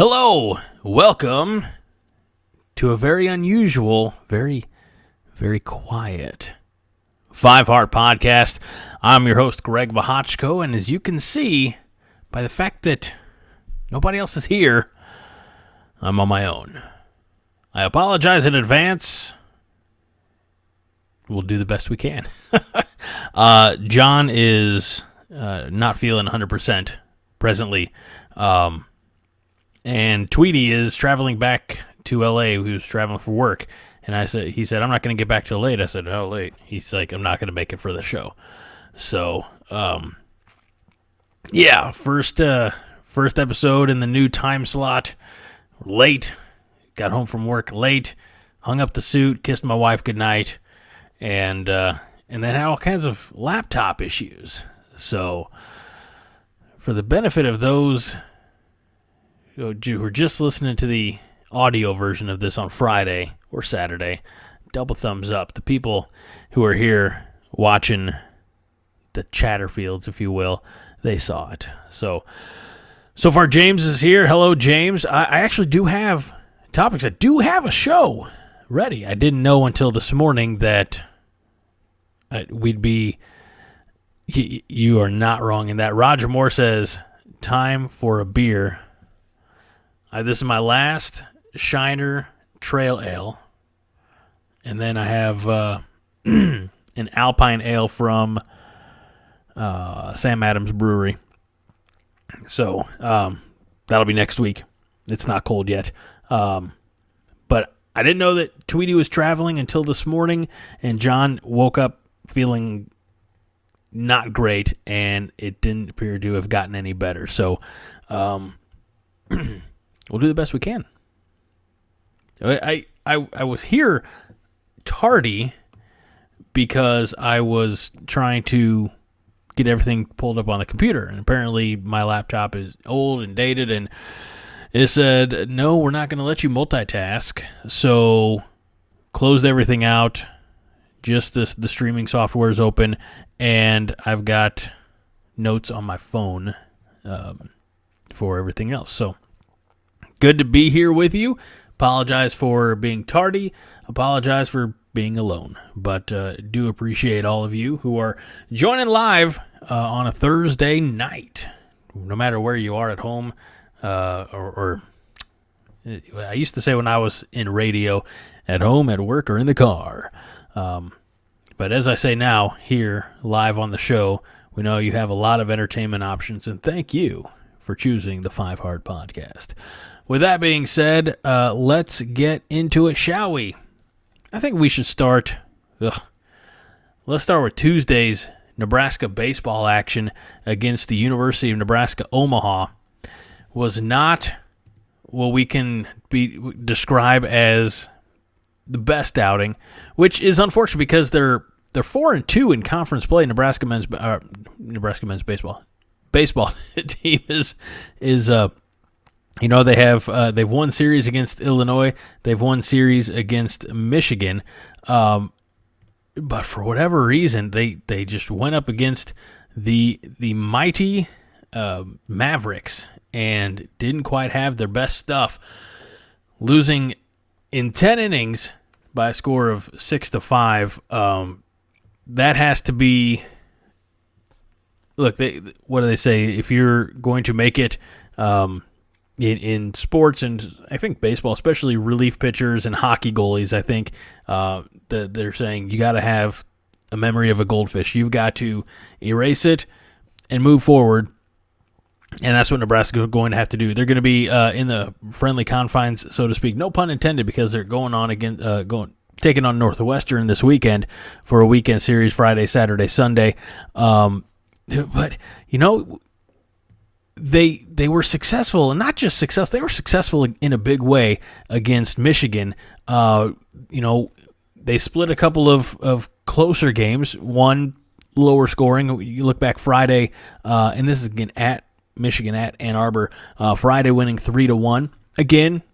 Hello, welcome to a very unusual, very quiet Five Heart Podcast. I'm your host, Greg Bohochko, and as you can see by the fact that nobody else is here, I'm on my own. I apologize in advance. We'll do the best we can. John is not feeling 100% presently. And Tweedy is traveling back to L.A. He was traveling for work. And he said, I'm not going to get back till late. I said, how late? He's like, I'm not going to make it for the show. So, first episode in the new time slot. Late. Got home from work late. Hung up the suit, kissed my wife goodnight. And then had all kinds of laptop issues. So, for the benefit of those who are just listening to the audio version of this on Friday or Saturday, double thumbs up. The people who are here watching the Chatterfields, if you will, they saw it. So far James is here. Hello, James. I actually do have topics. I do have a show ready. I didn't know until this morning that we'd be... You are not wrong in that. Roger Moore says, time for a beer. This is my last Shiner Trail Ale. And then I have an Alpine Ale from Sam Adams Brewery. So that'll be next week. It's not cold yet. But I didn't know that Tweedy was traveling until this morning. And John woke up feeling not great. And it didn't appear to have gotten any better. So... we'll do the best we can. I was here tardy because I was trying to get everything pulled up on the computer. And apparently my laptop is old and dated. And it said, no, we're not going to let you multitask. So closed everything out. Just the streaming software is open. And I've got notes on my phone for everything else. So good to be here with you. Apologize for being tardy. Apologize for being alone. But do appreciate all of you who are joining live on a Thursday night. No matter where you are at home. Or I used to say when I was in radio, at home, at work, or in the car. But as I say now, here, live on the show, we know you have a lot of entertainment options. And thank you for choosing the Five Heart Podcast. With that being said, let's get into it, shall we? I think we should start... Let's start with Tuesday's Nebraska baseball action against the University of Nebraska Omaha. Was not what we can describe as the best outing, which is unfortunate because they're 4-2 in conference play. Nebraska men's baseball team is they've won series against Illinois, they've won series against Michigan, but for whatever reason they just went up against the mighty Mavericks and didn't quite have their best stuff, losing in 10 innings by a score of 6-5. That has to be... Look, what do they say? If you're going to make it in sports, and I think baseball, especially relief pitchers and hockey goalies, I think they're saying you got to have a memory of a goldfish. You've got to erase it and move forward, and that's what Nebraska is going to have to do. They're going to be in the friendly confines, so to speak. No pun intended, because they're going on taking on Northwestern this weekend for a weekend series, Friday, Saturday, Sunday. But, they were successful, and not just successful, they were successful in a big way against Michigan. They split a couple of closer games, one lower scoring. You look back Friday, and this is again at Michigan, at Ann Arbor, Friday winning 3-1. Again,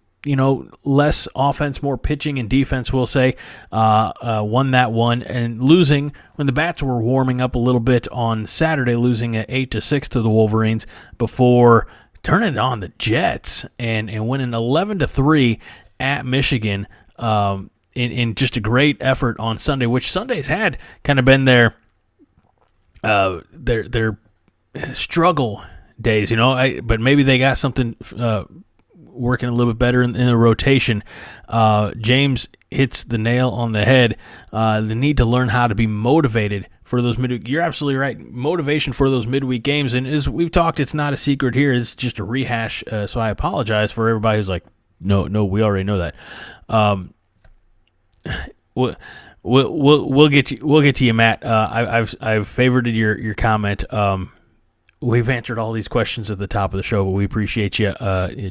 less offense, more pitching and defense, we'll say, won that one, and losing when the bats were warming up a little bit on Saturday, losing at 8-6 to the Wolverines before turning it on the Jets and winning 11-3 at Michigan in just a great effort on Sunday, which Sundays had kind of been their struggle days, but maybe they got something working a little bit better in the rotation. James hits the nail on the head. The need to learn how to be motivated for those midweek. You're absolutely right. Motivation for those midweek games, and as we've talked, it's not a secret here. It's just a rehash. So I apologize for everybody who's like, no, we already know that. We'll get to you, Matt. I've favorited your comment. We've answered all these questions at the top of the show, but we appreciate you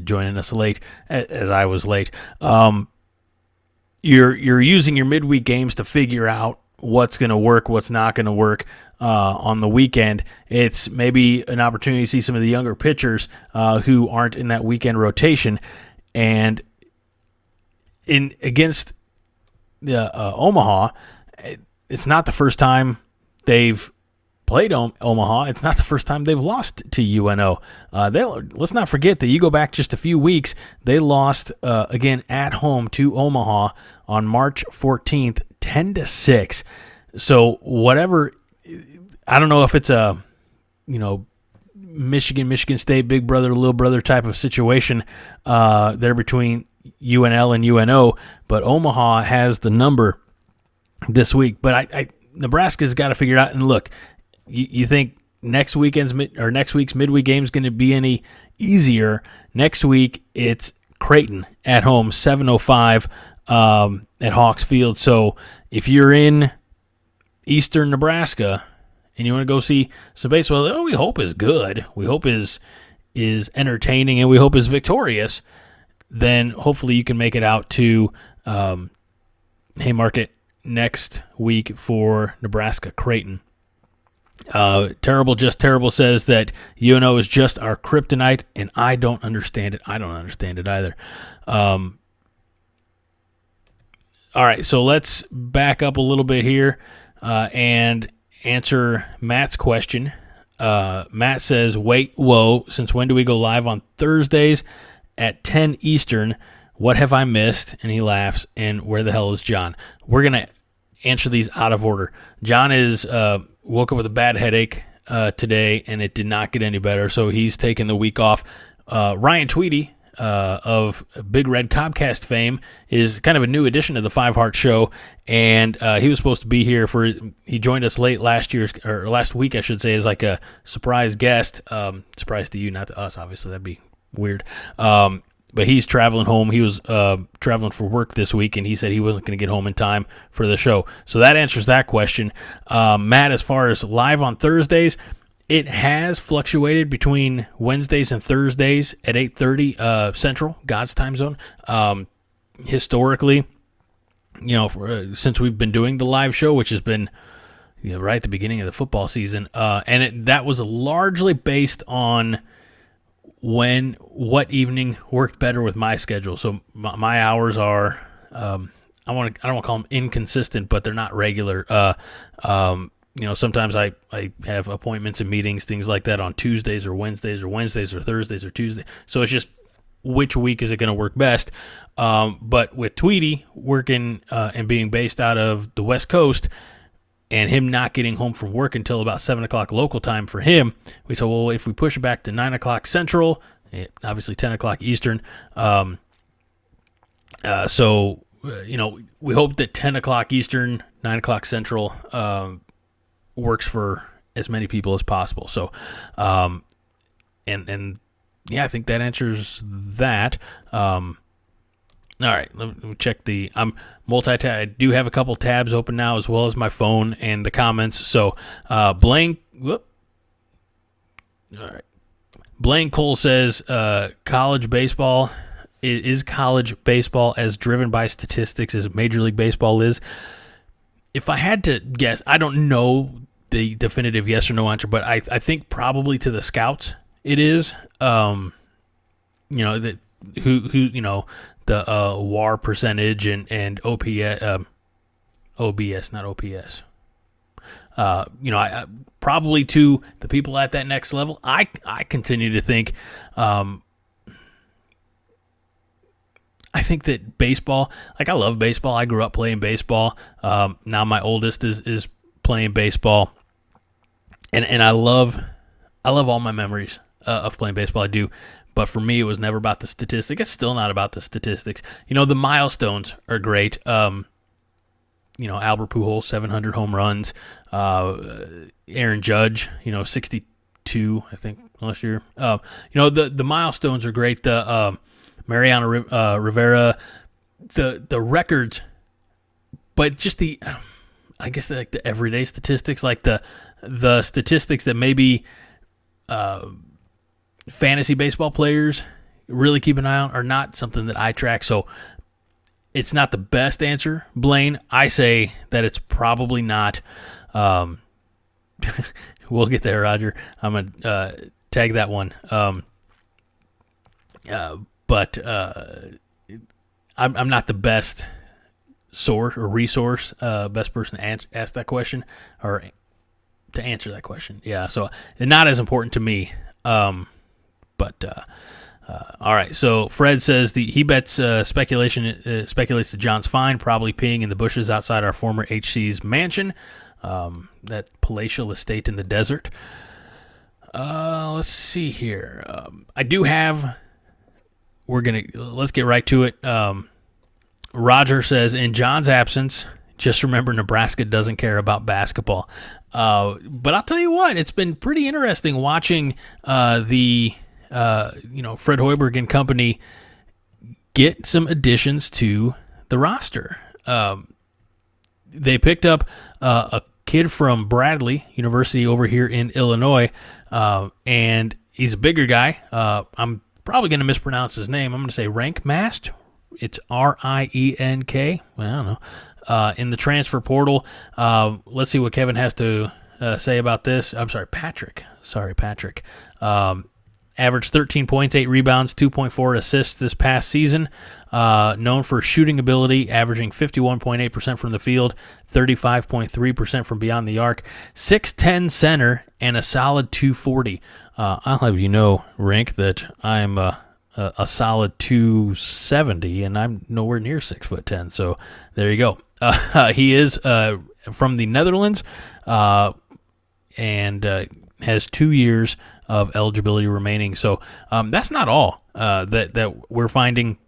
joining us late, as I was late. You're using your midweek games to figure out what's going to work, what's not going to work on the weekend. It's maybe an opportunity to see some of the younger pitchers who aren't in that weekend rotation, and against Omaha, it's not the first time they've played Omaha. It's not the first time they've lost to UNO. Let's not forget that you go back just a few weeks, they lost again at home to Omaha on March 14th, 10-6. So whatever, I don't know if it's a Michigan State big brother little brother type of situation there between UNL and UNO, but Omaha has the number this week. But Nebraska's got to figure it out. And look, you think next week's midweek game is going to be any easier? Next week it's Creighton at home, 7:05 at Hawks Field. So if you're in eastern Nebraska and you want to go see some baseball, we hope is good, we hope is entertaining, and we hope is victorious, then hopefully you can make it out to Haymarket next week for Nebraska Creighton. Terrible says that UNO is just our kryptonite, and I don't understand it. I don't understand it either. All right, so let's back up a little bit here and answer Matt's question. Matt says, wait, whoa, since when do we go live on Thursdays at 10 Eastern? What have I missed? And he laughs. And where the hell is John? We're going to answer these out of order. John is woke up with a bad headache today, and it did not get any better, so he's taking the week off. Ryan Tweedy of Big Red Cobcast fame is kind of a new addition to the Five Heart Show, and he was supposed to be here he joined us late last week, I should say, as like a surprise guest. Surprise to you, not to us, obviously. That'd be weird. But he's traveling home. He was traveling for work this week, and he said he wasn't going to get home in time for the show. So that answers that question. Matt, as far as live on Thursdays, it has fluctuated between Wednesdays and Thursdays at 8:30 Central, God's time zone. Historically, since we've been doing the live show, which has been right at the beginning of the football season, and that was largely based on what evening worked better with my schedule. So my hours are I don't want to call them inconsistent, but they're not regular. Sometimes I have appointments and meetings, things like that on Tuesdays or Wednesdays or Thursdays or Tuesday. So it's just which week is it going to work best. But with Tweedy working and being based out of the West Coast, and him not getting home from work until about 7 o'clock local time for him, we said, well, if we push it back to 9 o'clock Central, obviously 10 o'clock Eastern, we hope that 10 o'clock Eastern, 9 o'clock Central works for as many people as possible. So, I think that answers that. All right, let me check I'm multi-tab. I do have a couple tabs open now, as well as my phone and the comments. So, Blaine Cole says, college baseball is college baseball as driven by statistics as Major League Baseball is. If I had to guess, I don't know the definitive yes or no answer, but I think probably to the scouts it is. The WAR percentage and OBS, not OPS. probably to the people at that next level. I continue to think, I think that baseball, like I love baseball. I grew up playing baseball. Now my oldest is playing baseball, and I love all my memories of playing baseball. I do. But for me, it was never about the statistics. It's still not about the statistics. The milestones are great. Albert Pujols, 700 home runs. Aaron Judge, 62, I think, last year. The milestones are great. The Mariano Rivera, the records, but just I guess like the everyday statistics, like the statistics that maybe fantasy baseball players really keep an eye on are not something that I track. So it's not the best answer, Blaine. I say that it's probably not. We'll get there, Roger. I'm going to tag that one. But I'm not the best source or resource, best person to ask that question or to answer that question. Yeah, so not as important to me. But all right. So Fred says he bets speculates that John's fine, probably peeing in the bushes outside our former HC's mansion, that palatial estate in the desert. Let's see here. I do have. Let's get right to it. Roger says, in John's absence, just remember Nebraska doesn't care about basketball. But I'll tell you what, it's been pretty interesting watching the Fred Hoiberg and company get some additions to the roster. They picked up a kid from Bradley University over here in Illinois, and he's a bigger guy. I'm probably going to mispronounce his name. I'm going to say Rankmast. It's Rink. Well, I don't know. In the transfer portal. Let's see what Kevin has to say about this. I'm sorry, Patrick. Averaged 13 points, 8 rebounds, 2.4 assists this past season. Known for shooting ability, averaging 51.8% from the field, 35.3% from beyond the arc, 6'10 center, and a solid 240. I'll have you know, Rink, that I'm a solid 270, and I'm nowhere near 6'10". So there you go. He is from the Netherlands, and has 2 years of eligibility remaining. So that's not all that we're finding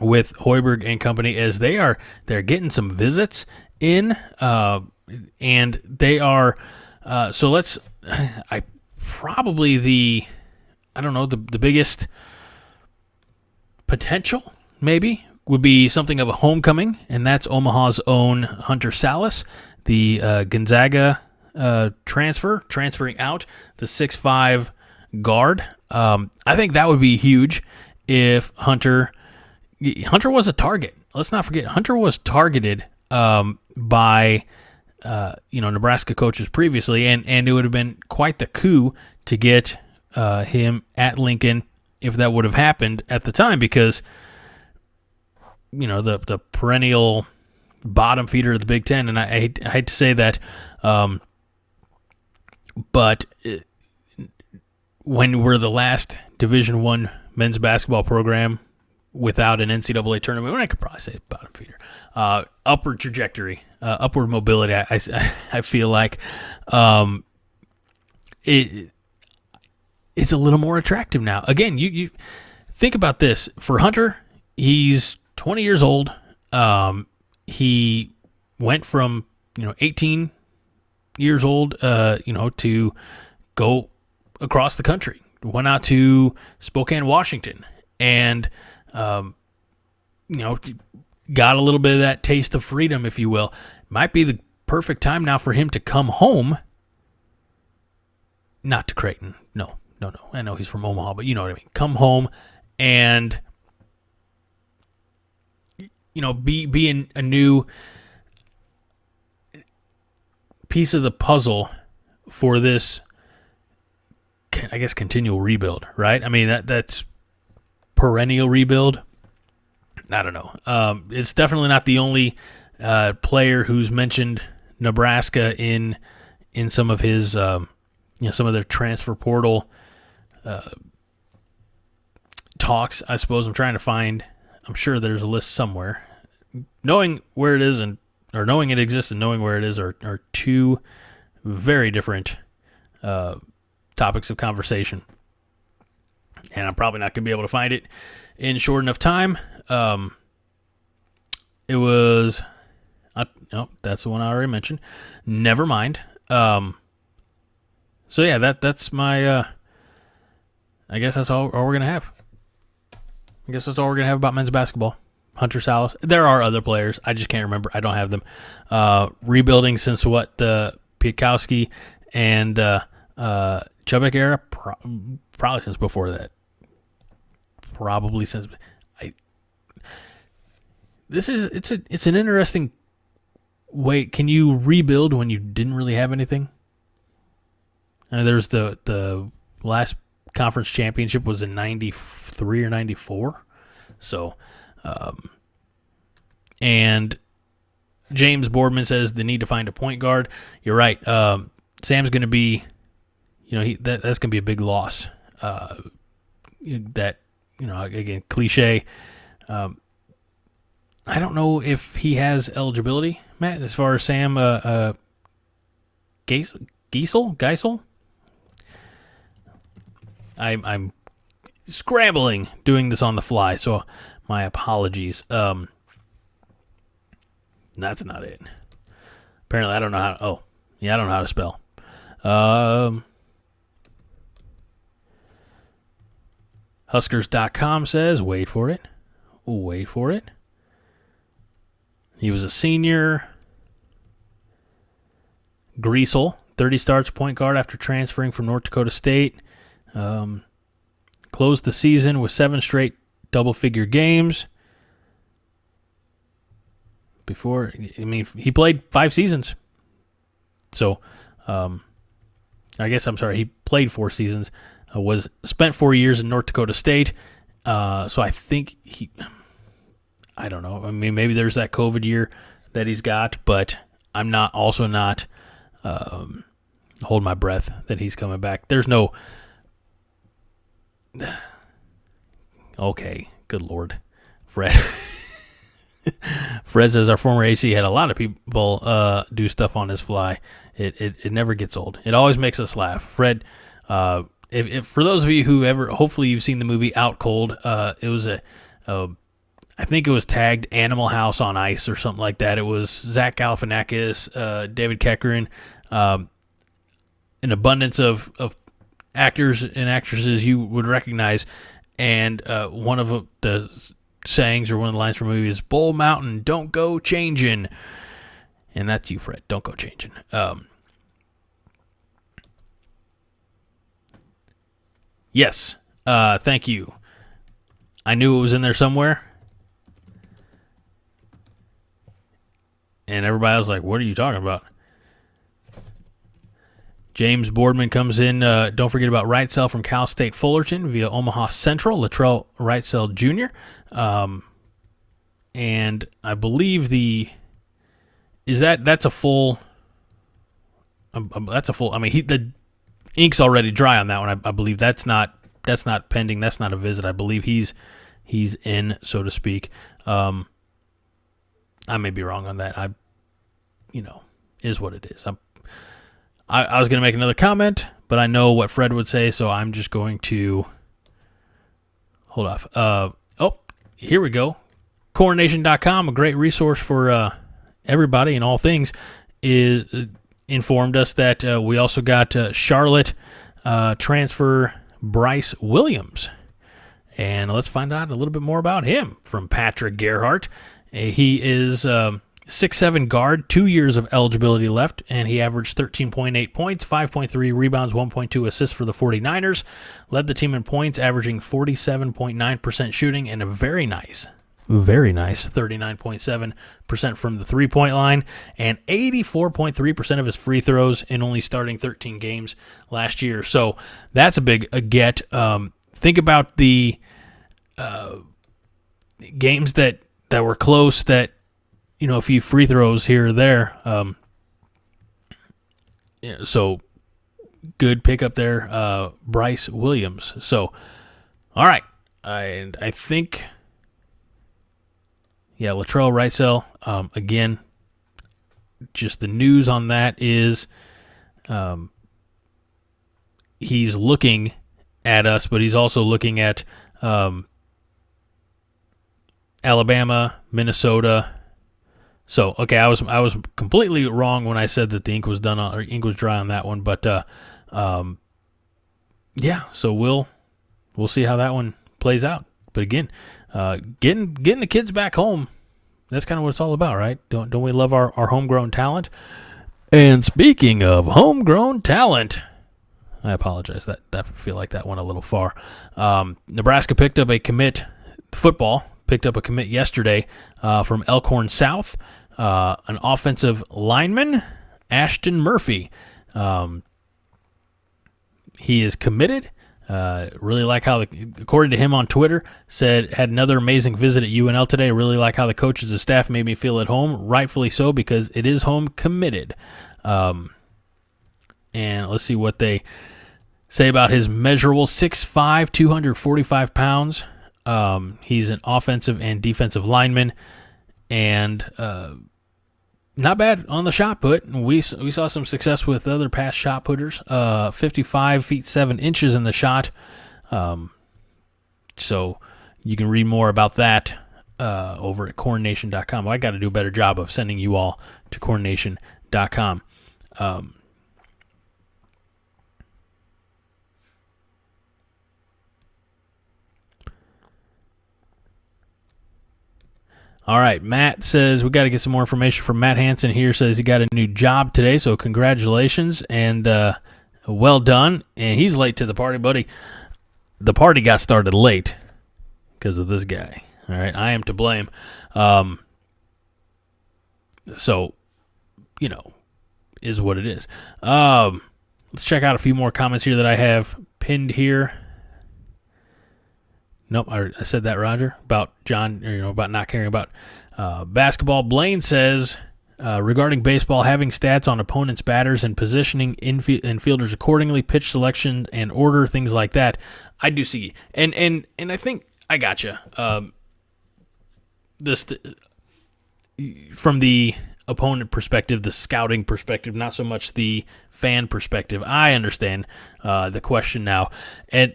with Hoiberg and company, as they're getting some visits in, and they are. So let's. The biggest potential maybe would be something of a homecoming, and that's Omaha's own Hunter Salas, the Gonzaga transferring out, the 6'5" guard. I think that would be huge if Hunter was a target. Let's not forget, Hunter was targeted by Nebraska coaches previously, and it would have been quite the coup to get him at Lincoln if that would have happened at the time, because the perennial bottom feeder of the Big Ten, and I hate to say that, but when we're the last Division I men's basketball program without an NCAA tournament, I could probably say bottom feeder, upward trajectory, upward mobility. I feel like it's a little more attractive now. Again, you think about this. For Hunter, he's 20 years old. He went from 18 years old, to go across the country. Went out to Spokane, Washington, and got a little bit of that taste of freedom, if you will. Might be the perfect time now for him to come home. Not to Creighton. No. I know he's from Omaha, but you know what I mean. Come home and be in a new piece of the puzzle for this, I guess, continual rebuild, right? I mean, that's perennial rebuild. I don't know. It's definitely not the only player who's mentioned Nebraska in in some of his, some of their transfer portal talks. I suppose I'm trying to find. I'm sure there's a list somewhere. Knowing where it is or knowing it exists and knowing where it is are two very different topics of conversation. And I'm probably not going to be able to find it in short enough time. It was, no, that's the one I already mentioned. Never mind. So yeah, that's my, I guess that's all we're going to have. I guess that's all we're going to have about men's basketball. Hunter Salas. There are other players. I just can't remember. I don't have them. Rebuilding since what? The Pietkowski and Chubbuck era? Probably since before that. Probably since... It's an interesting way. Can you rebuild when you didn't really have anything? And there's the last conference championship was in 93 or 94. So... and James Boardman says the need to find a point guard. You're right. Sam's going to be, that's going to be a big loss. That, again, cliche. I don't know if he has eligibility, Matt, as far as Sam Geisel? I'm scrambling doing this on the fly, so my apologies. That's not it. Apparently, I don't know how to... Oh, yeah, I don't know how to spell. Huskers.com says, wait for it. He was a senior. Greasel, 30 starts, point guard after transferring from North Dakota State. Closed the season with 7 straight double-figure games. He played 5 seasons. So, he played 4 seasons. Spent 4 years in North Dakota State. So I think I don't know. Maybe there's that COVID year that he's got, but I'm not hold my breath that he's coming back. There's no... Okay, good Lord. Fred says our former AC had a lot of people do stuff on his fly. It never gets old. It always makes us laugh. Fred, if for those of you who hopefully you've seen the movie Out Cold, it was I think it was tagged Animal House on Ice or something like that. It was Zach Galifianakis, David Koechner, an abundance of actors and actresses you would recognize, and one of the sayings or one of the lines from the movie is "Bull Mountain, don't go changing," and that's you, Fred. Don't go changing. Yes, thank you. I knew it was in there somewhere, and everybody was like, "What are you talking about?" James Boardman comes in. Don't forget about Wrightsell from Cal State Fullerton via Omaha Central, Latrell Wrightsell Jr. And I believe that's a full. That's a full. The ink's already dry on that one. I believe that's not pending. That's not a visit. I believe he's in, so to speak. I may be wrong on that. Is what it is. I was going to make another comment, but I know what Fred would say, so I'm just going to hold off. Here we go. Coronation.com, a great resource for everybody and all things, informed us that we also got Charlotte transfer Bryce Williams. And let's find out a little bit more about him from Patrick Gerhardt. He is 6'7" guard, 2 years of eligibility left, and he averaged 13.8 points, 5.3 rebounds, 1.2 assists for the 49ers. Led the team in points, averaging 47.9% shooting and a very nice 39.7% from the three-point line and 84.3% of his free throws in only starting 13 games last year. So that's a big get. Think about the games that were close, that a few free throws here or there. So good pickup there, Bryce Williams. So, all right. And I think, Latrell Wrightsell, again, just the news on that is he's looking at us, but he's also looking at Alabama, Minnesota. So, okay, I was completely wrong when I said that the ink was dry on that one, but so we'll see how that one plays out. But again, getting the kids back home, that's kind of what it's all about, right? Don't we love our homegrown talent? And speaking of homegrown talent, I apologize. That I feel like that went a little far. Nebraska picked up a commit yesterday from Elkhorn South, an offensive lineman, Ashton Murphy. He is committed. Really like how, according to him on Twitter, had another amazing visit at UNL today. Really like how the coaches and staff made me feel at home. Rightfully so, because it is home committed. And let's see what they say about his measurables. 6'5", 245 pounds. He's an offensive and defensive lineman, and not bad on the shot put. We saw some success with other past shot putters. 55 feet 7 inches in the shot. So you can read more about that over at cornnation.com. Well, I got to do a better job of sending you all to cornnation.com. All right, Matt says we got to get some more information from Matt Hansen here. Says he got a new job today, so congratulations and well done. And he's late to the party, buddy. The party got started late because of this guy. All right, I am to blame. So, is what it is. Let's check out a few more comments here that I have pinned here. Nope, I said that, Roger, about John, about not caring about basketball. Blaine says, regarding baseball, having stats on opponents' batters and positioning infielders accordingly, pitch selection and order, things like that, I do see. And I think I gotcha. This from the opponent perspective, the scouting perspective, not so much the fan perspective. I understand the question now. And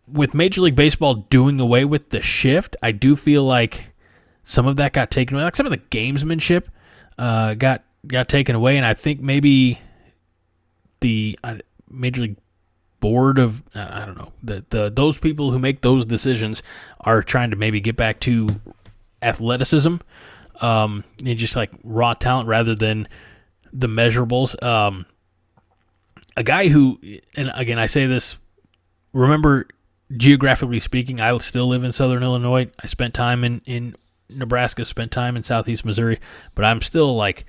with Major League Baseball doing away with the shift, I do feel like some of that got taken away. Like some of the gamesmanship got taken away, and I think maybe the Major League Board of I don't know those people who make those decisions are trying to maybe get back to athleticism and just like raw talent rather than the measurables. A guy who, and again I say this, remember, geographically speaking, I still live in Southern Illinois. I spent time in Nebraska, spent time in Southeast Missouri, but I'm still like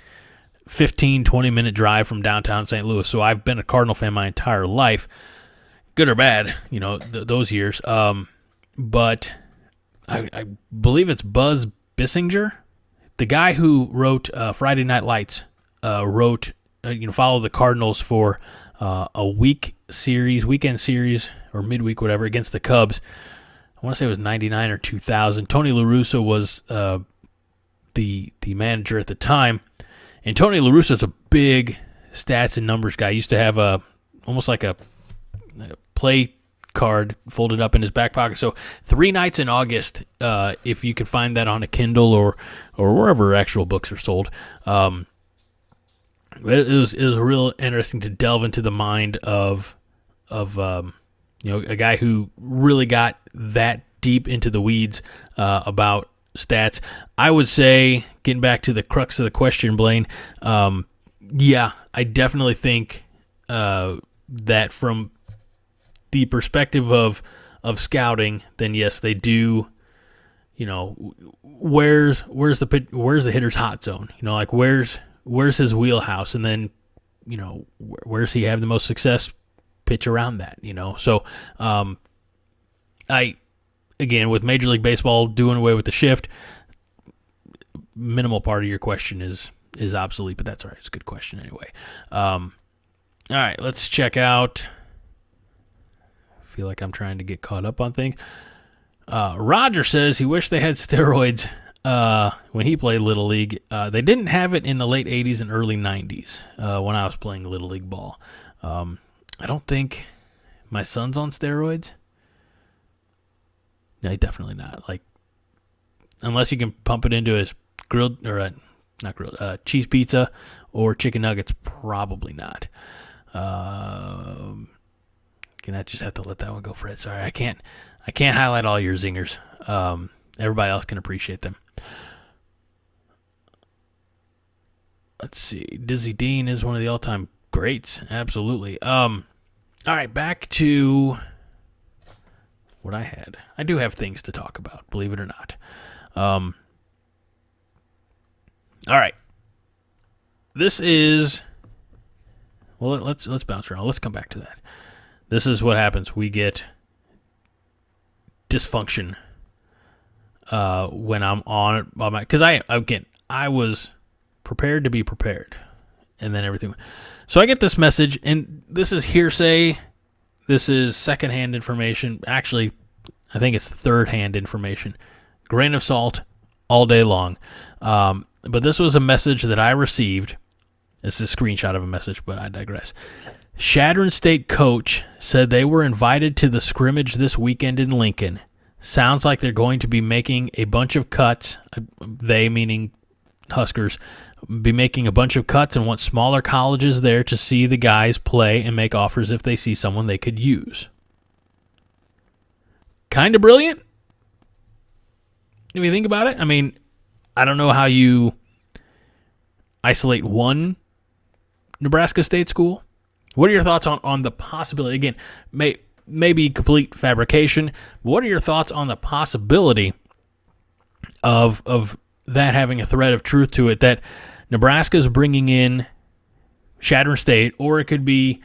15, 20-minute drive from downtown St. Louis. So I've been a Cardinal fan my entire life, good or bad, those years. But I believe it's Buzz Bissinger, the guy who wrote Friday Night Lights, followed the Cardinals for a weekend series, or midweek, whatever, against the Cubs. I want to say it was 99 or 2000. Tony La Russa was the manager at the time. And Tony La Russa is a big stats and numbers guy. He used to have almost like a play card folded up in his back pocket. So 3 nights in August, if you can find that on a Kindle or wherever actual books are sold, it was real interesting to delve into the mind of a guy who really got that deep into the weeds about stats. I would say, getting back to the crux of the question, Blaine, I definitely think that from the perspective of scouting, then yes, they do. Where's the hitter's hot zone? Like where's his wheelhouse, and then where's he have the most success? Pitch around that, So, again, with Major League Baseball doing away with the shift, minimal part of your question is obsolete, but that's all right. It's a good question anyway. All right, let's check out. I feel like I'm trying to get caught up on things. Roger says he wished they had steroids when he played Little League. They didn't have it in the late 80s and early 90s when I was playing Little League ball. I don't think my son's on steroids. No, definitely not. Like, unless you can pump it into his grilled, or not grilled, cheese pizza or chicken nuggets, probably not. Can I just have to let that one go, Fred? Sorry, I can't highlight all your zingers. Everybody else can appreciate them. Let's see. Dizzy Dean is one of the all-time greats. Absolutely. All right, back to what I had. I do have things to talk about, believe it or not. All right. This is... Well, let's bounce around. Let's come back to that. This is what happens. We get dysfunction when I'm on my... Because I was prepared to be prepared. And then everything... So I get this message, and this is hearsay. This is secondhand information. Actually, I think it's third-hand information. Grain of salt all day long. But this was a message that I received. It's a screenshot of a message, but I digress. Chatterfields State coach said they were invited to the scrimmage this weekend in Lincoln. Sounds like they're going to be making a bunch of cuts. They, meaning Huskers, be making a bunch of cuts and want smaller colleges there to see the guys play and make offers if they see someone they could use. Kind of brilliant. If you think about it, I mean, I don't know how you isolate one Nebraska State school. What are your thoughts on the possibility? Again, maybe complete fabrication. What are your thoughts on the possibility of that having a thread of truth to it, that Nebraska is bringing in Chatterfields State, or it could be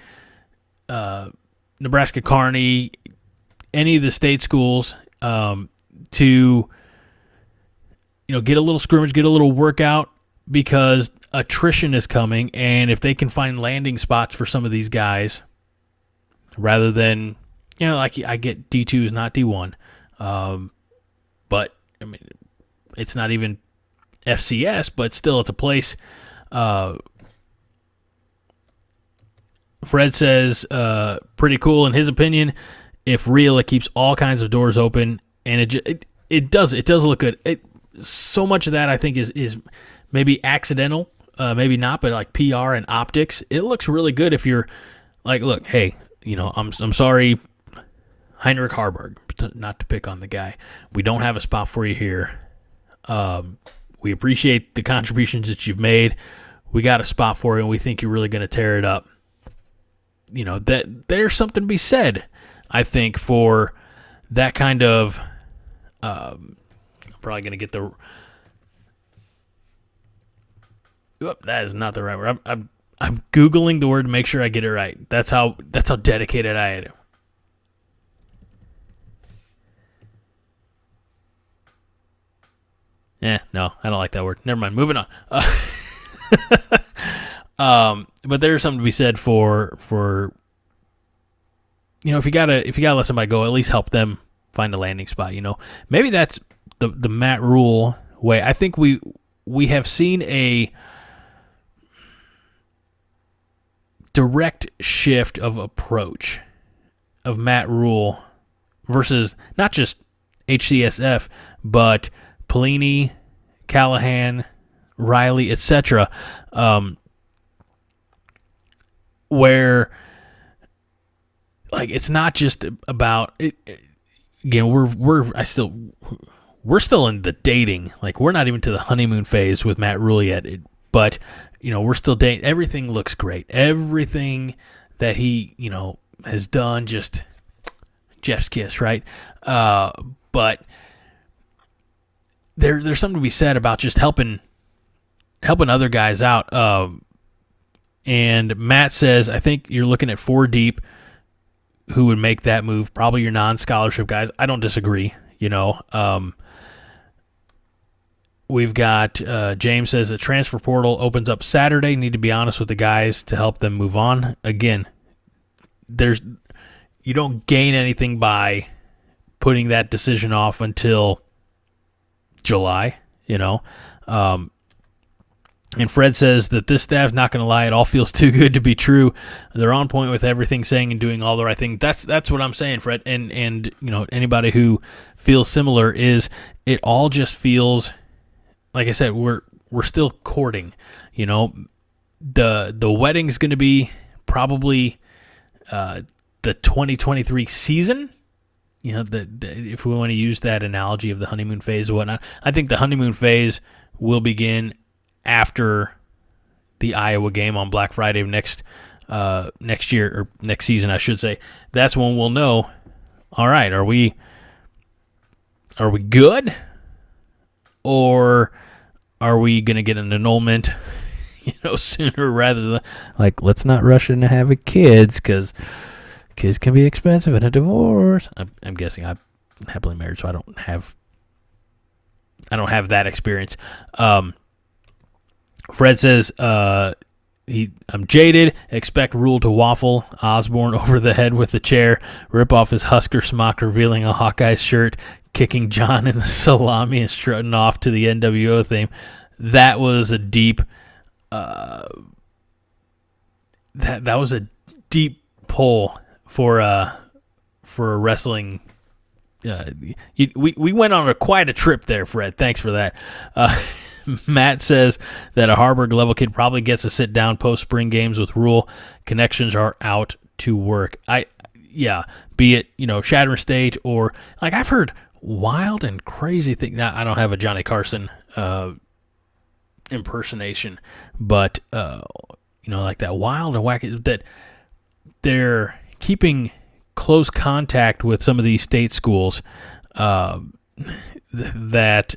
Nebraska Kearney, any of the state schools, to get a little scrimmage, get a little workout, because attrition is coming, and if they can find landing spots for some of these guys, rather than, like I get D2 is not D1, but I mean, it's not even FCS, but still it's a place. Fred says, pretty cool in his opinion. If real, it keeps all kinds of doors open, and it does look good. So much of that I think is maybe accidental, maybe not, but like PR and optics, it looks really good if you're like, look, hey, I'm sorry, Heinrich Harburg, not to pick on the guy. We don't have a spot for you here. We appreciate the contributions that you've made. We got a spot for you, and we think you're really going to tear it up. That there's something to be said, I think, for that kind of. I'm probably going to get the. Oop, that is not the right word. I'm Googling the word to make sure I get it right. That's how dedicated I am. No, I don't like that word. Never mind. Moving on. But there's something to be said for if you gotta let somebody go, at least help them find a landing spot. Maybe that's the Matt Rule way. I think we have seen a direct shift of approach of Matt Rule versus not just HCSF, but Pelini, Callahan, Riley, etc., where like it's not just about it. Again, we're still in the dating. Like, we're not even to the honeymoon phase with Matt Rule yet. But we're still dating. Everything looks great. Everything that he has done, just Jeff's kiss, right? But there's something to be said about just helping other guys out. And Matt says, I think you're looking at 4 deep who would make that move. Probably your non-scholarship guys. I don't disagree. We've got James says the transfer portal opens up Saturday. Need to be honest with the guys to help them move on. Again, you don't gain anything by putting that decision off until July, And Fred says that this staff's not going to lie. It all feels too good to be true. They're on point with everything, saying and doing all the right thing. That's what I'm saying, Fred. And anybody who feels similar is it all just feels like I said. We're still courting. The wedding's going to be probably the 2023 season. If we want to use that analogy of the honeymoon phase or whatnot, I think the honeymoon phase will begin after the Iowa game on Black Friday of next year, or next season, I should say. That's when we'll know, all right, are we good, or are we going to get an annulment, sooner rather than, like, let's not rush into having kids because kids can be expensive in a divorce. I'm guessing I'm happily married, so I don't have that experience. Fred says, I'm jaded. Expect Rule to waffle Osborne over the head with the chair, rip off his Husker smock, revealing a Hawkeye shirt, kicking John in the salami, and strutting off to the NWO theme. That was a deep. That was a deep pull for a wrestling. We went on quite a trip there, Fred. Thanks for that. Matt says that a Harburg level kid probably gets to sit down post spring games with Rule. Connections are out to work. Be it Shatter State or like I've heard wild and crazy things. Now I don't have a Johnny Carson impersonation, but like that wild and wacky that they're keeping close contact with some of these state schools that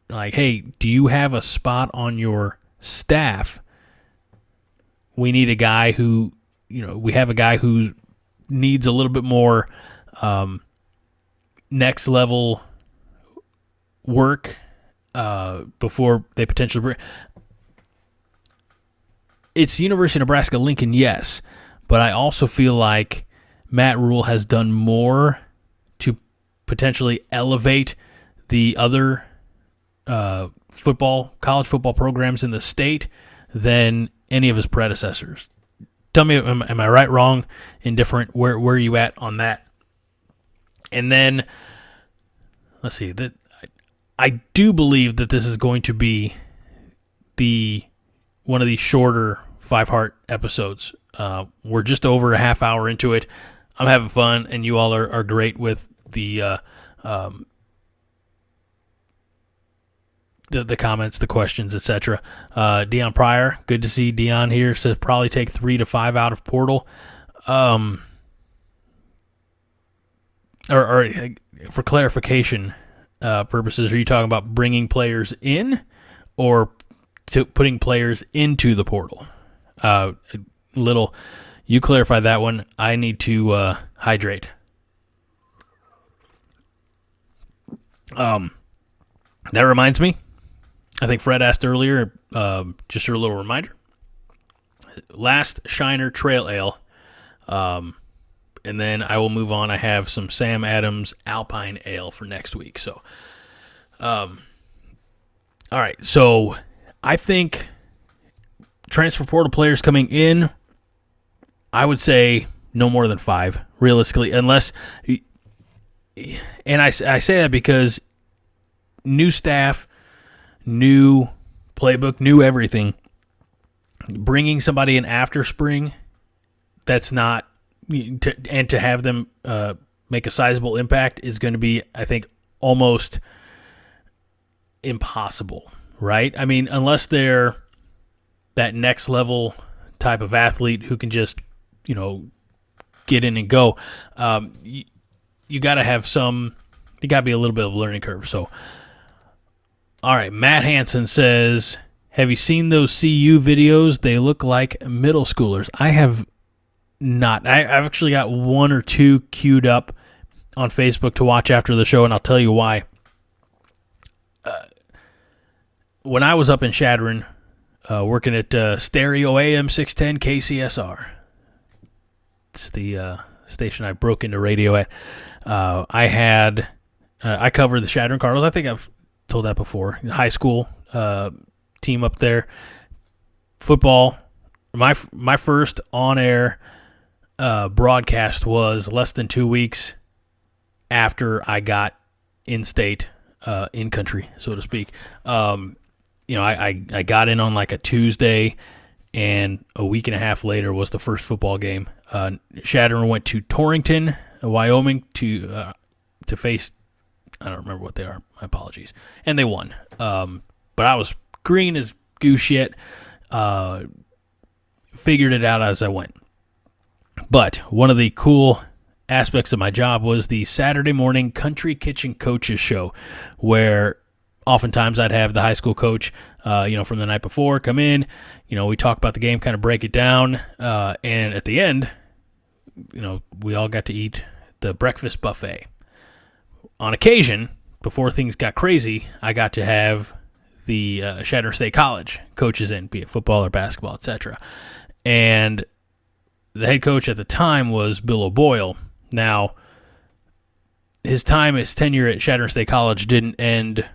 like, hey, do you have a spot on your staff? We need a guy who, we have a guy who needs a little bit more next level work before they potentially bring. It's University of Nebraska Lincoln, yes, but I also feel like Matt Rule has done more to potentially elevate the other college football programs in the state than any of his predecessors. Tell me, am I right, wrong, indifferent? Where are you at on that? And then, let's see. I do believe that this is going to be one of these shorter 5-heart episodes. We're just over a half hour into it. I'm having fun, and you all are great with the comments, the questions, etc. Dion Pryor, good to see Dion here, says probably take 3 to 5 out of portal. Or for clarification purposes, are you talking about bringing players in or putting players into the portal? You clarify that one. I need to hydrate. That reminds me, I think Fred asked earlier, just a little reminder. Last Shiner Trail Ale, and then I will move on. I have some Sam Adams Alpine Ale for next week. So, all right. So I think transfer portal players coming in, I would say no more than 5, realistically, unless, and I say that because new staff, new playbook, new everything. Bringing somebody in after spring, that's not, and to have them make a sizable impact is going to be, I think, almost impossible, right? I mean, unless they're that next level type of athlete who can just, get in and go. You got to have you got to be a little bit of a learning curve. So, all right, Matt Hansen says, have you seen those CU videos? They look like middle schoolers. I have not. I've actually got 1 or 2 queued up on Facebook to watch after the show, and I'll tell you why. when I was up in Chadron, working at Stereo AM 610 KCSR, it's the station I broke into radio at. I covered the Chadron Cardinals. I think I've told that before. High school team up there. Football. My first on-air broadcast was less than 2 weeks after I got in-state, in-country, so to speak. I got in on like a Tuesday, and a week and a half later was the first football game. Chadron went to Torrington, Wyoming, to face, I don't remember what they are, my apologies, and they won. But I was green as goose shit, figured it out as I went. But one of the cool aspects of my job was the Saturday morning Country Kitchen Coaches Show, where oftentimes I'd have the high school coach, from the night before come in. We talk about the game, kind of break it down, and at the end, we all got to eat the breakfast buffet. On occasion, before things got crazy, I got to have the Chadron State College coaches in, be it football or basketball, etc. And the head coach at the time was Bill O'Boyle. Now, his tenure at Chadron State College didn't end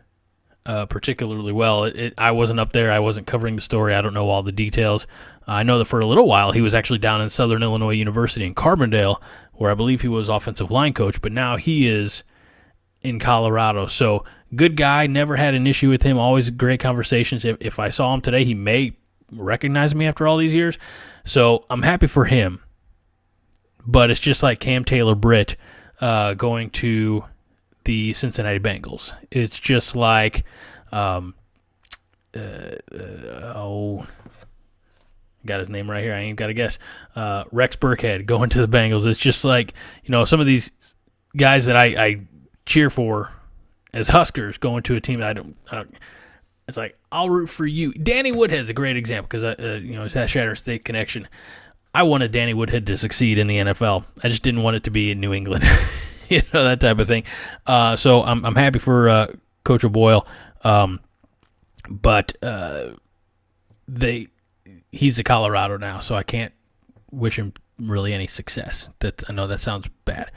particularly well. I wasn't up there. I wasn't covering the story. I don't know all the details. I know that for a little while he was actually down in Southern Illinois University in Carbondale, where I believe he was offensive line coach, but now he is in Colorado. So good guy, never had an issue with him, always great conversations. If I saw him today, he may recognize me after all these years. So I'm happy for him. But it's just like Cam Taylor-Britt going to the Cincinnati Bengals. It's just like, got his name right here. I ain't got to guess. Rex Burkhead going to the Bengals. It's just like, some of these guys that I cheer for as Huskers going to a team that I don't. It's like, I'll root for you. Danny Woodhead's a great example because it's that Chadron State connection. I wanted Danny Woodhead to succeed in the NFL. I just didn't want it to be in New England, that type of thing. So I'm happy for Coach O'Boyle, but he's a Colorado now, so I can't wish him really any success. I know that sounds bad.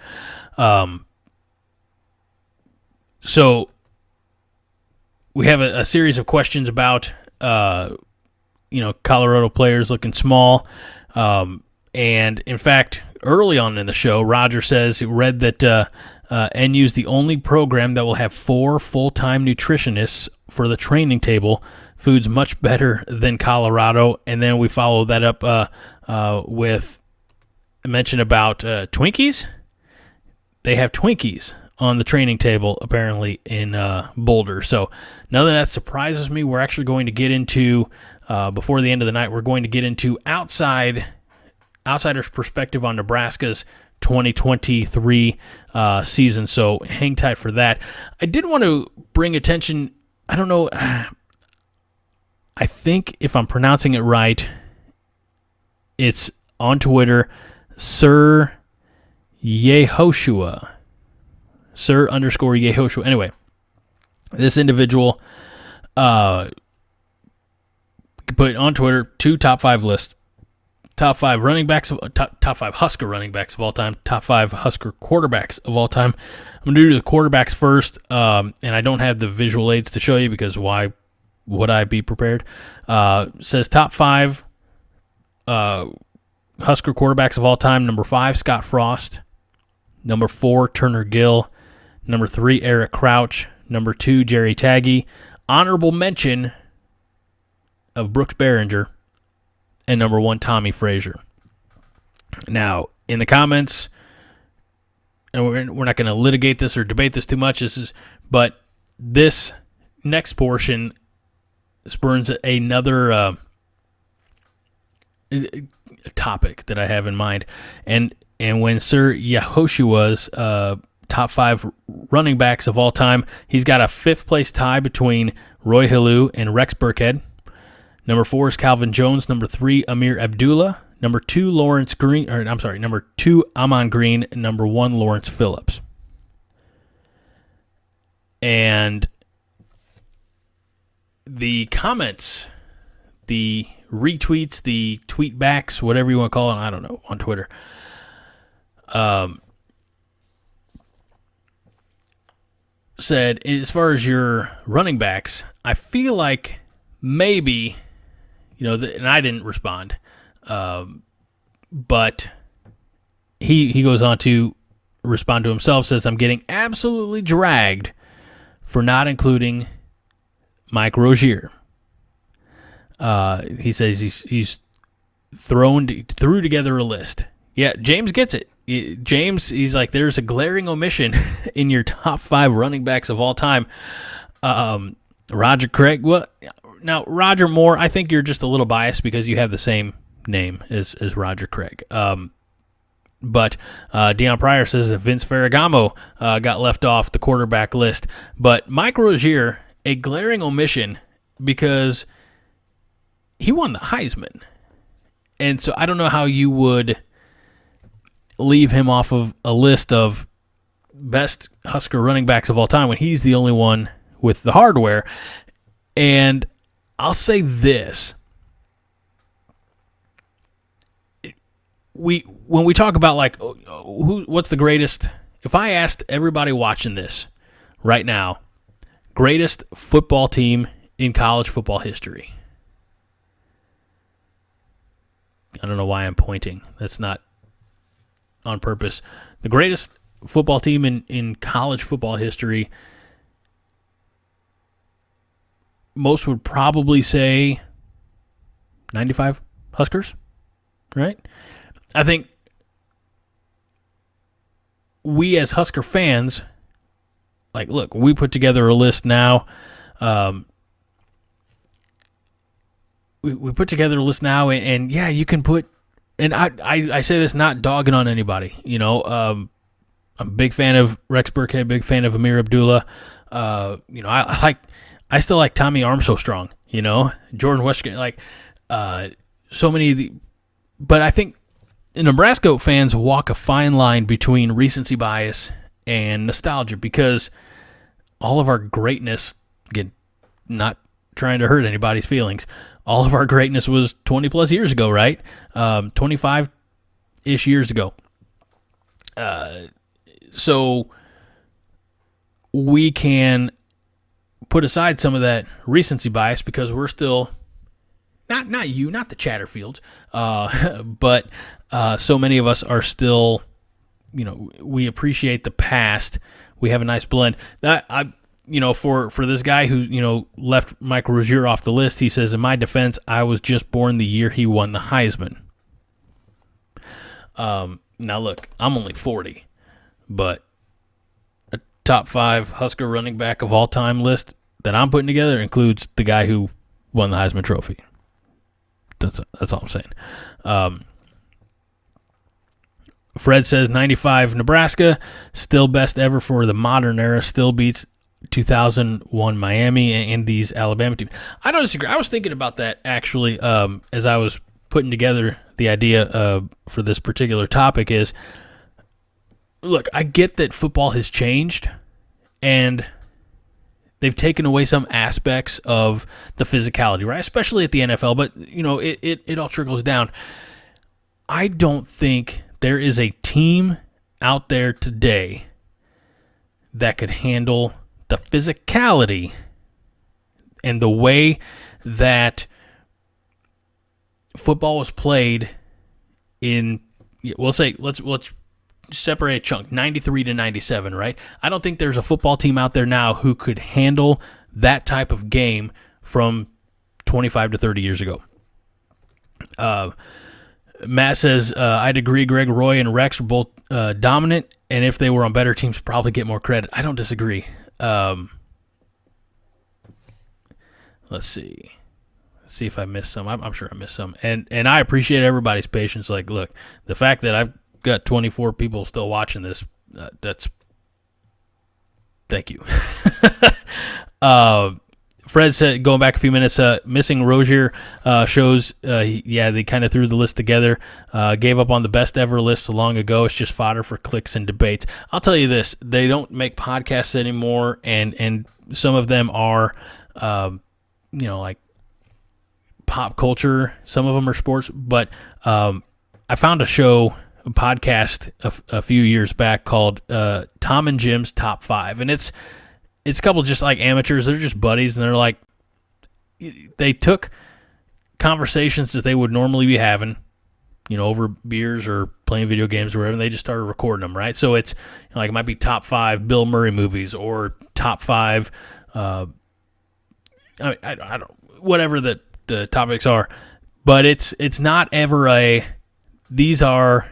So we have a series of questions about Colorado players looking small. And in fact, early on in the show, Roger says he read that NU's the only program that will have 4 full-time nutritionists for the training table. Food's much better than Colorado. And then we follow that up with a mention about Twinkies. They have Twinkies on the training table, apparently, in Boulder. So none of that surprises me. We're actually going to get into, before the end of the night, we're going to get into outsider's perspective on Nebraska's 2023 season. So hang tight for that. I did want to bring attention, I don't know, I think if I'm pronouncing it right, it's on Twitter, Sir Yehoshua. Sir_Yehoshua. Anyway, this individual put on Twitter 2 top 5 lists. Top 5 running backs, top 5 Husker running backs of all time, top 5 Husker quarterbacks of all time. I'm going to do the quarterbacks first, and I don't have the visual aids to show you because why would I be prepared? Says top 5 Husker quarterbacks of all time. Number 5, Scott Frost. Number 4, Turner Gill. Number 3, Eric Crouch. Number 2, Jerry Taggy. Honorable mention of Brooks Behringer. And number 1, Tommy Frazier. Now, in the comments, and we're not going to litigate this or debate this too much, but this next portion spurns another topic that I have in mind. And when Sir Yehoshua's top 5 running backs of all time, he's got a 5th place tie between Roy Halou and Rex Burkhead. Number 4 is Calvin Jones. Number 3, Amir Abdullah. Number 2, number 2, Amon Green. And number 1, Lawrence Phillips. And the comments, the retweets, the tweetbacks, whatever you want to call it, I don't know, on Twitter. Said, as far as your running backs, I feel like maybe, and I didn't respond, but he goes on to respond to himself, says, I'm getting absolutely dragged for not including Mike Rozier. He says he's threw together a list. Yeah, James gets it. James, he's like, there's a glaring omission in your top 5 running backs of all time. Roger Craig. Well, now, Roger Moore, I think you're just a little biased because you have the same name as Roger Craig. But Deion Pryor says that Vince Ferragamo got left off the quarterback list. But Mike Rozier, a glaring omission because he won the Heisman. And so I don't know how you would leave him off of a list of best Husker running backs of all time when he's the only one with the hardware. And I'll say this. When we talk about like what's the greatest, if I asked everybody watching this right now, greatest football team in college football history. I don't know why I'm pointing. That's not on purpose. The greatest football team in college football history, most would probably say 95 Huskers, right? I think we as Husker fans, like, look, we put together a list now. We put together a list now, and yeah, you can put, and I say this not dogging on anybody. I'm a big fan of Rex Burkhead, big fan of Amir Abdullah. I still like Tommy Armstrong. Jordan Westgate, so many of the, but I think Nebraska fans walk a fine line between recency bias and nostalgia because all of our greatness, again, not trying to hurt anybody's feelings, all of our greatness was 20 plus years ago, right? 25-ish years ago. So we can put aside some of that recency bias because we're still, not the Chatterfields, but so many of us are still, we appreciate the past. We have a nice blend. For this guy who, left Mike Rozier off the list, he says, in my defense, I was just born the year he won the Heisman. Now, look, I'm only 40, but a top 5 Husker running back of all time list that I'm putting together includes the guy who won the Heisman Trophy. That's all I'm saying. Fred says 95 Nebraska, still best ever for the modern era, still beats 2001 Miami and these Alabama teams. I don't disagree. I was thinking about that actually as I was putting together the idea for this particular topic is, look, I get that football has changed and they've taken away some aspects of the physicality, right? Especially at the NFL, but it all trickles down. I don't think there is a team out there today that could handle the physicality and the way that football was played in, let's separate a chunk, 93 to 97, right? I don't think there's a football team out there now who could handle that type of game from 25 to 30 years ago. Matt says, I'd agree Greg Roy and Rex were both dominant, and if they were on better teams, probably get more credit. I don't disagree. Let's see. Let's see if I missed some. I'm sure I missed some. And I appreciate everybody's patience. Like, look, the fact that I've got 24 people still watching this, that's thank you. Fred said, going back a few minutes, missing Rozier shows, they kind of threw the list together, gave up on the best ever list so long ago. It's just fodder for clicks and debates. I'll tell you this, they don't make podcasts anymore, and some of them are like pop culture. Some of them are sports, but I found a podcast a few years back called Tom and Jim's Top 5, and it's a couple just like amateurs. They're just buddies, and they're like, they took conversations that they would normally be having, over beers or playing video games or whatever, and they just started recording them, right? So it's like it might be top 5 Bill Murray movies or top 5, I don't, whatever the topics are, but it's not ever these are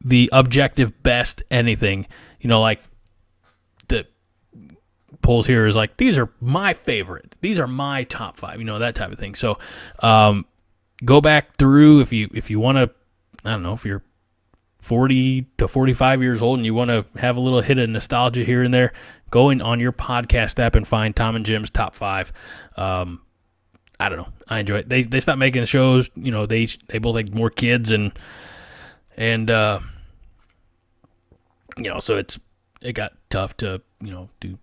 the objective best anything, like the polls here is like, these are my favorite, these are my top 5, that type of thing. So go back through if you want to, I don't know, if you're 40 to 45 years old and you want to have a little hit of nostalgia here and there, go in on your podcast app and find Tom and Jim's Top 5. I don't know. I enjoy it. They stopped making shows. They both like more kids and so it got tough to do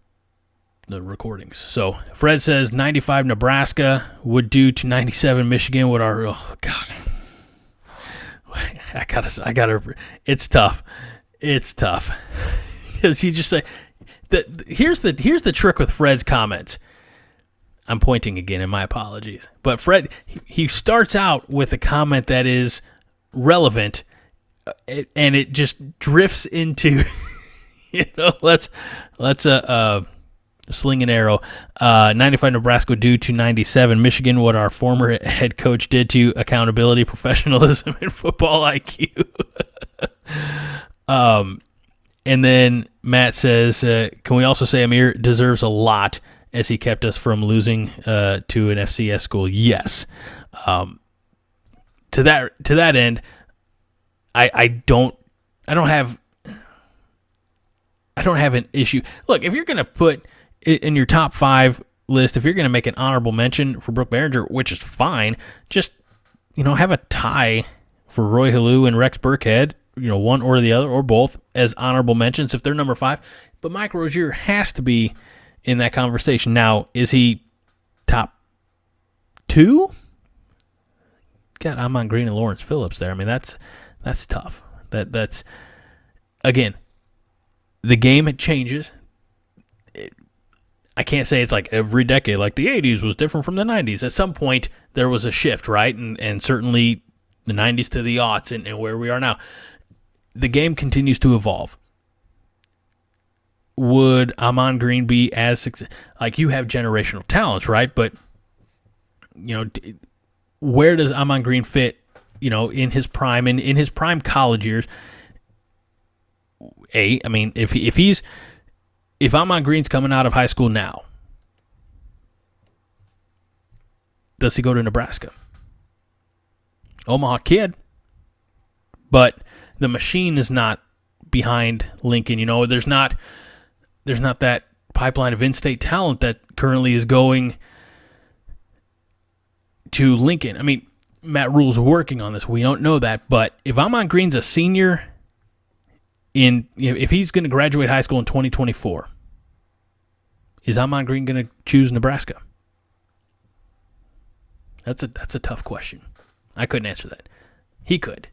the recordings. So Fred says 95 Nebraska would do to 97 Michigan. Oh God. I gotta. It's tough. It's tough because you just say that. Here's the trick with Fred's comments. I'm pointing again, and my apologies. But Fred, he starts out with a comment that is relevant, and it just drifts into, let's sling an arrow. 95 Nebraska due to 97 Michigan. What our former head coach did to accountability, professionalism, and football IQ. And then Matt says, can we also say Amir deserves a lot as he kept us from losing to an FCS school? Yes. To that end, I don't have an issue. Look, if you're going to put in your top 5 list, if you're going to make an honorable mention for Brooke Behringer, which is fine, just have a tie for Roy Halou and Rex Burkhead, one or the other or both as honorable mentions if they're number 5. But Mike Rozier has to be in that conversation. Now, is he top 2? Got Amon Green and Lawrence Phillips there. I mean, that's tough. That's again, the game, it changes. I can't say it's like every decade, like the 80s was different from the 90s. At some point, there was a shift, right? And certainly the 90s to the aughts and where we are now. The game continues to evolve. Would Amon Green be as successful? Like, you have generational talents, right? But, where does Amon Green fit, in his prime, in his prime college years? I mean, if Amon Green's coming out of high school now, does he go to Nebraska? Omaha kid, but the machine is not behind Lincoln. There's not that pipeline of in-state talent that currently is going to Lincoln. I mean, Matt Rule's working on this. We don't know that, but if Amon Green's a senior if he's going to graduate high school in 2024, is Amon Green going to choose Nebraska? That's a tough question. I couldn't answer that. He could.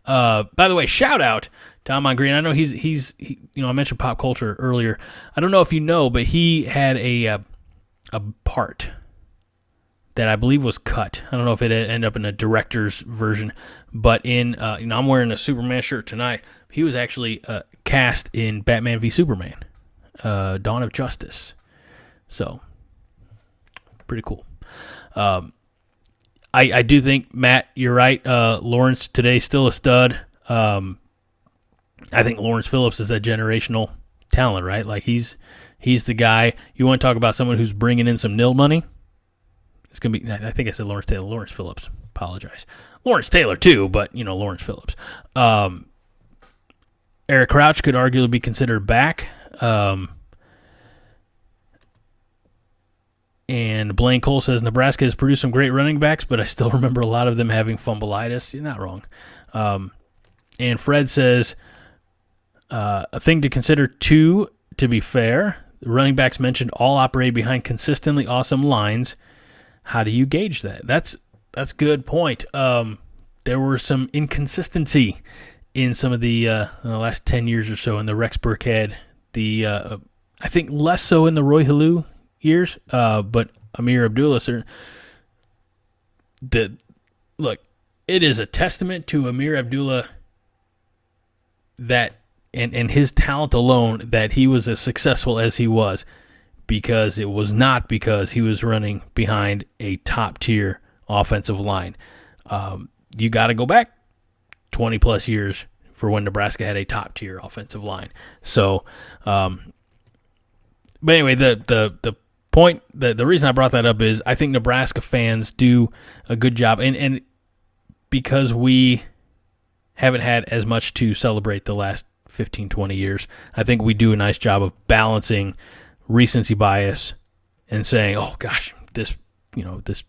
By the way, shout out to Amon Green. I know he's I mentioned pop culture earlier. I don't know if you know, but he had a part that I believe was cut. I don't know if it ended up in a director's version, but I'm wearing a Superman shirt tonight. He was actually cast in Batman v Superman, Dawn of Justice. So, pretty cool. I do think, Matt, you're right. Lawrence today still a stud. I think Lawrence Phillips is that generational talent, right? Like he's the guy. You want to talk about someone who's bringing in some nil money? It's gonna be. I think I said Lawrence Taylor. Lawrence Phillips. Apologize. Lawrence Taylor too, but Lawrence Phillips. Eric Crouch could arguably be considered back. And Blaine Cole says Nebraska has produced some great running backs, but I still remember a lot of them having fumbleitis. You're not wrong. And Fred says a thing to consider too. To be fair, The running backs mentioned all operated behind consistently awesome lines. How do you gauge that? That's a good point. There were some inconsistency in some of the last 10 years or so in the Rex Burkhead. I think less so in the Roy Halou years, but Amir Abdullah. Look, it is a testament to Amir Abdullah that and his talent alone that he was as successful as he was, because it was not because he was running behind a top-tier offensive line. You got to go back 20-plus years for when Nebraska had a top-tier offensive line. So, but anyway, the point, the reason I brought that up is I think Nebraska fans do a good job, and because we haven't had as much to celebrate the last 15, 20 years, I think we do a nice job of balancing recency bias and saying, oh gosh, this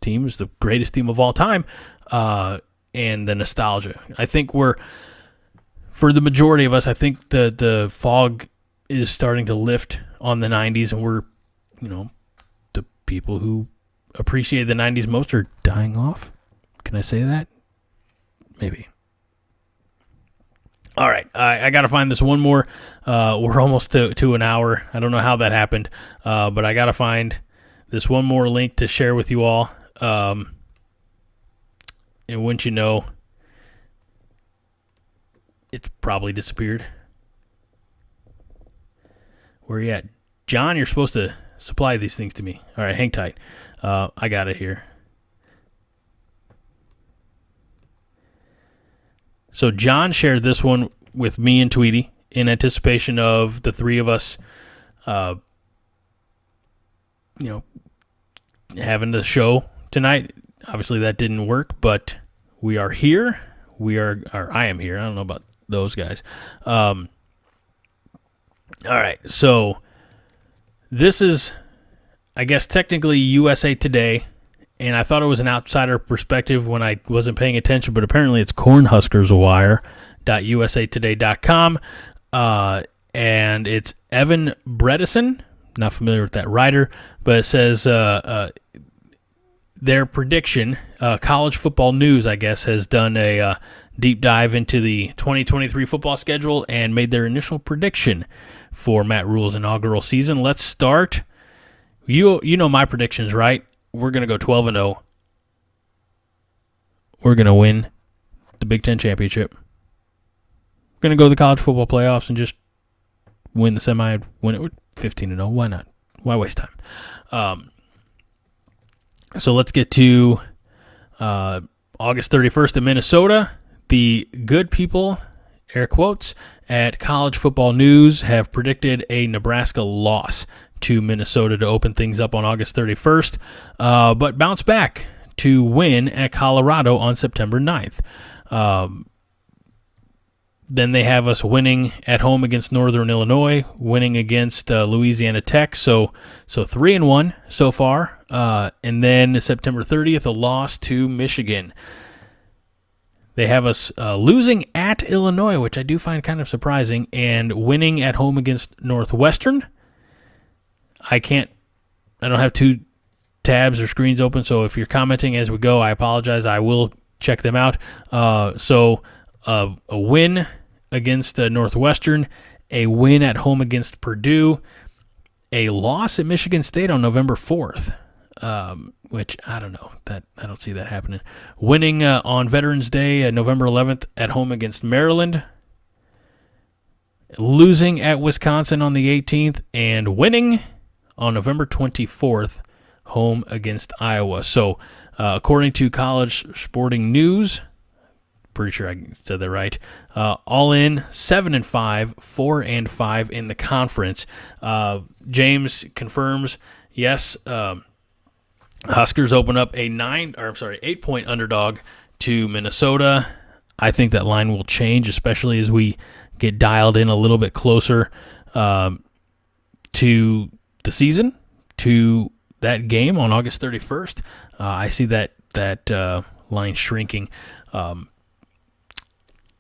team is the greatest team of all time, and the nostalgia. I think for the majority of us, I think the fog is starting to lift on the 90s, and we're, the people who appreciate the 90s most are dying off. Can I say that? Maybe. All right, I got to find this one more. We're almost to an hour. I don't know how that happened, but I got to find this one more link to share with you all. And wouldn't you know, it's probably disappeared. Where are you at? John, you're supposed to supply these things to me. All right, hang tight. I got it here. So John shared this one with me and Tweedy in anticipation of the three of us, having the show tonight. Obviously that didn't work, but we are here. I am here. I don't know about those guys. All right, so this is, I guess, technically USA Today, and I thought it was an outsider perspective when I wasn't paying attention, but apparently it's cornhuskerswire.usatoday.com, and it's Evan Bredesen. Not familiar with that writer, but it says their prediction, College Football News, I guess, has done a deep dive into the 2023 football schedule and made their initial prediction for Matt Rule's inaugural season. Let's start. You know my predictions, right? We're going to go 12-0. We're going to win the Big Ten championship. We're going to go to the college football playoffs and just win the semi, win it with 15-0. Why not? Why waste time? So let's get to August 31st in Minnesota. The good people, air quotes, at College Football News have predicted a Nebraska loss to Minnesota to open things up on August 31st, but bounce back to win at Colorado on September 9th. Then they have us winning at home against Northern Illinois, winning against Louisiana Tech, so 3-1 so far, and then September 30th, a loss to Michigan. They have us losing at Illinois, which I do find kind of surprising, and winning at home against Northwestern. I don't have two tabs or screens open, so if you're commenting as we go, I apologize. I will check them out. So a win against Northwestern, a win at home against Purdue, a loss at Michigan State on November 4th, which I don't know. I don't see that happening. Winning on Veterans Day, November 11th, at home against Maryland, losing at Wisconsin on the 18th, and winning on November 24th, home against Iowa. So, according to College Sporting News, pretty sure I said that right, all in 7-5, 4-5 in the conference. James confirms, yes, Huskers open up a 8-point underdog to Minnesota. I think that line will change, especially as we get dialed in a little bit closer to the season, to that game on August 31st. I see that line shrinking.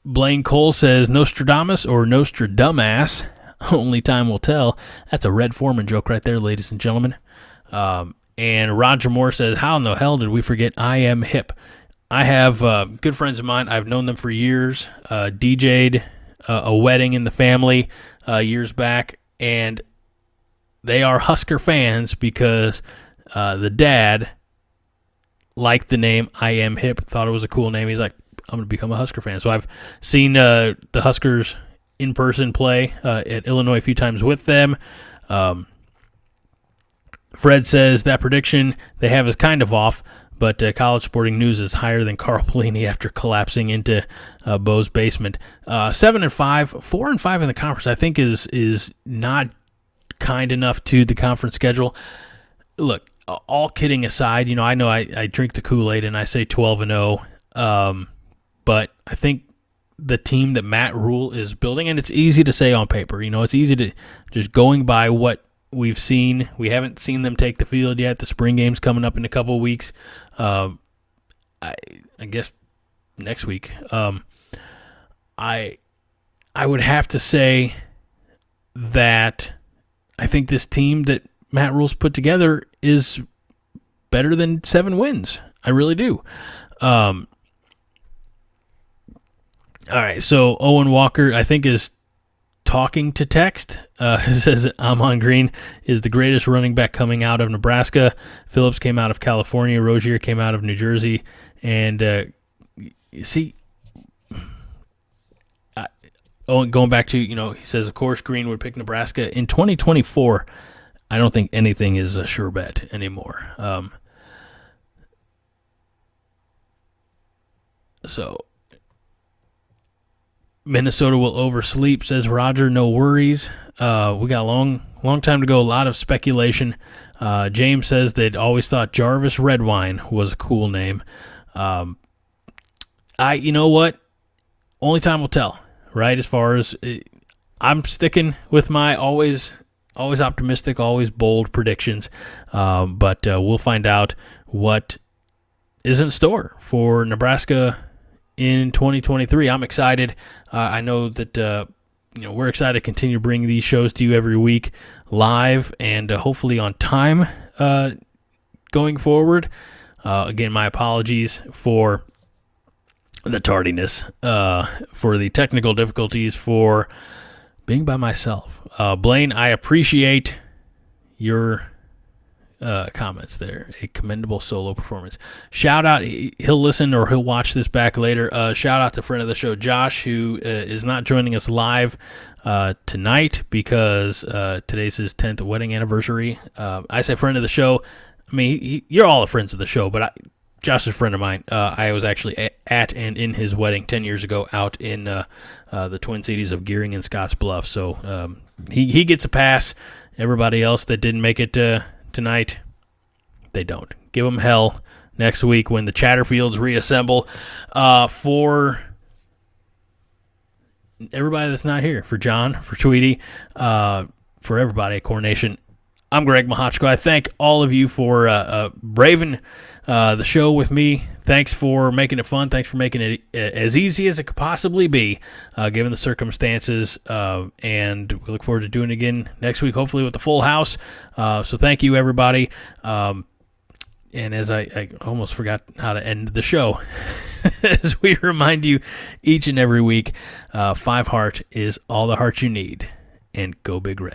Blaine Cole says Nostradamus or Nostradamus. Only time will tell. That's a Red Foreman joke right there, ladies and gentlemen. And Roger Moore says, how in the hell did we forget I Am Hip? I have good friends of mine. I've known them for years. DJ'd a wedding in the family years back, and they are Husker fans because the dad liked the name I Am Hip, thought it was a cool name. He's like, I'm going to become a Husker fan. So I've seen the Huskers in person play at Illinois a few times with them. Fred says that prediction they have is kind of off, but College Sporting News is higher than Carl Pelini after collapsing into Bo's basement. 7-5, 4-5 in the conference, I think is not kind enough to the conference schedule. Look, all kidding aside, I know I drink the Kool-Aid and I say 12-0, but I think the team that Matt Rule is building, and it's easy to say on paper, it's easy to just going by what we've seen. We haven't seen them take the field yet. The spring game's coming up in a couple of weeks. I guess next week. I would have to say that I think this team that Matt Rule's put together is better than 7 wins. I really do. All right, so Owen Walker, I think, is talking to text. Says Amon Green is the greatest running back coming out of Nebraska. Phillips came out of California. Rozier came out of New Jersey. And, going back to, he says, of course, Green would pick Nebraska. In 2024, I don't think anything is a sure bet anymore. So Minnesota will oversleep, says Roger. No worries. We got a long time to go. A lot of speculation. James says they'd always thought Jarvis Redwine was a cool name. You know what? Only time will tell, right? As far as I'm sticking with my always optimistic, always bold predictions. But we'll find out what is in store for Nebraska in 2023. I'm excited. I know that we're excited to continue bringing these shows to you every week live and hopefully on time going forward. Again, my apologies for the tardiness, for the technical difficulties, for being by myself. Blaine, I appreciate your comments there. A commendable solo performance. Shout out, he'll listen or he'll watch this back later. Shout out to friend of the show, Josh, who is not joining us live tonight because today's his 10th wedding anniversary. I say friend of the show. I mean, you're all the friends of the show, but Josh is a friend of mine. I was actually at and in his wedding 10 years ago out in the Twin Cities of Gearing and Scottsbluff. So he gets a pass. Everybody else that didn't make it tonight, they don't. Give them hell next week when the Chatterfields reassemble. For everybody that's not here, for John, for Tweedy, for everybody at Coronation, I'm Greg Mahochko. I thank all of you for braving the show with me. Thanks for making it fun. Thanks for making it as easy as it could possibly be, given the circumstances. And we look forward to doing it again next week, hopefully with the full house. So thank you, everybody. And as I almost forgot how to end the show, as we remind you each and every week, 5 heart is all the heart you need. And go Big Red.